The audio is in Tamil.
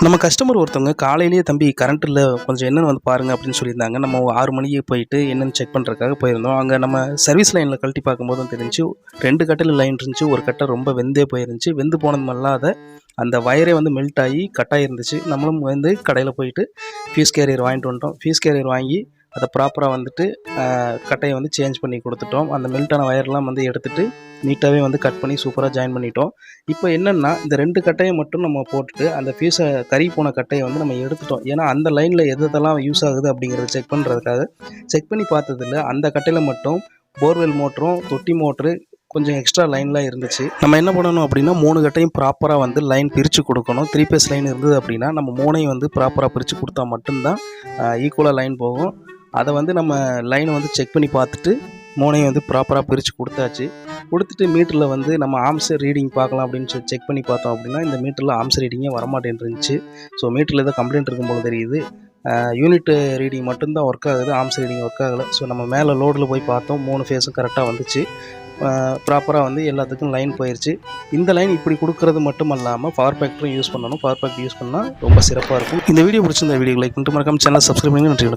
நம்ம கஸ்டமர் ஒருத்தவங்க காலையிலேயே தம்பி கரண்ட் இல்லை கொஞ்சம் என்னென்னு வந்து பாருங்கள் அப்படின்னு சொல்லியிருந்தாங்க. நம்ம 6 மணிக்கு போயிட்டு என்னென்னு செக் பண்ணுறதுக்காக போயிருந்தோம். அங்கே நம்ம சர்வீஸ் லைனில் கழட்டி பார்க்கும்போது தான் தெரிஞ்சு 2 கட்டையில் லைன் இருந்துச்சு. ஒரு கட்டை ரொம்ப வெந்தே போயிருந்துச்சு. வெந்து போனது அல்லாத அந்த வயரே வந்து மெல்ட் ஆகி கட்டாகி இருந்துச்சு. நம்மளும் வந்து கடையில் போயிட்டு ஃபீஸ் கேரியர் வாங்கிட்டு வந்துட்டோம். ஃபீஸ் கேரியர் வாங்கி அதை ப்ராப்பராக வந்துட்டு கட்டையை வந்து சேஞ்ச் பண்ணி கொடுத்துட்டோம். அந்த மெல்ட்டான வயர்லாம் வந்து எடுத்துகிட்டு நீட்டாகவே வந்து கட் பண்ணி சூப்பராக ஜாயின் பண்ணிட்டோம். இப்போ என்னென்னா இந்த 2 கட்டையை மட்டும் நம்ம போட்டுட்டு அந்த ஃபீஸை கறி போன கட்டையை வந்து நம்ம எடுத்துட்டோம். ஏன்னா அந்த லைனில் எதெல்லாம் யூஸ் ஆகுது அப்படிங்கிறத செக் பண்ணுறதுக்காக செக் பண்ணி பார்த்ததில்ல. அந்த கட்டையில் மட்டும் போர்வெல் மோட்டரும் தொட்டி மோட்ரு கொஞ்சம் எக்ஸ்ட்ரா லைன்லாம் இருந்துச்சு. நம்ம என்ன பண்ணணும் அப்படின்னா 3 கட்டையும் ப்ராப்பராக வந்து லைன் பிரித்து கொடுக்கணும். 3 பேஸ் லைன் இருந்தது அப்படின்னா நம்ம 3ஐயும் வந்து ப்ராப்பராக பிரித்து கொடுத்தா மட்டும்தான் ஈக்குவலாக லைன் போகும். அதை வந்து நம்ம லைனை வந்து செக் பண்ணி பார்த்துட்டு 3ஐயும் வந்து ப்ராப்பராக பிரித்து கொடுத்துட்டு மீட்டரில் வந்து நம்ம ஆம்ஸ் ரீடிங் பார்க்கலாம் அப்படின்னு சொல்லி செக் பண்ணி பார்த்தோம் அப்படின்னா இந்த மீட்டரில் ஆம்ஸ் ரீடிங்கே வரமாட்டேன்ருந்துச்சு. ஸோ மீட்டரில் ஏதோ கம்ப்ளைண்ட் இருக்கும் போல தெரியுது. யூனிட் ரீடிங் மட்டும்தான் ஒர்க் ஆகுது, ஆம்ஸ் ரீடிங் ஒர்க் ஆகலை. ஸோ நம்ம மேலே லோடில் போய் பார்த்தோம், 3 ஃபேஸும் கரெக்டாக வந்துச்சு. ப்ராப்பராக வந்து எல்லாத்துக்கும் லைன் போயிடுச்சு. இந்த லைன் இப்படி கொடுக்குறது மட்டும் இல்லாமல் பவர் பேக்டரும் யூஸ் பண்ணணும். பவர் பேக்டர் யூஸ் பண்ணால் ரொம்ப சிறப்பாக இருக்கும். இந்த வீடியோ பிடிச்சிருந்த வீடியோ லைக் பண்ணிட்டு மறக்காம சேனல் சப்ஸ்கிரைப் பண்ணி நன்றி.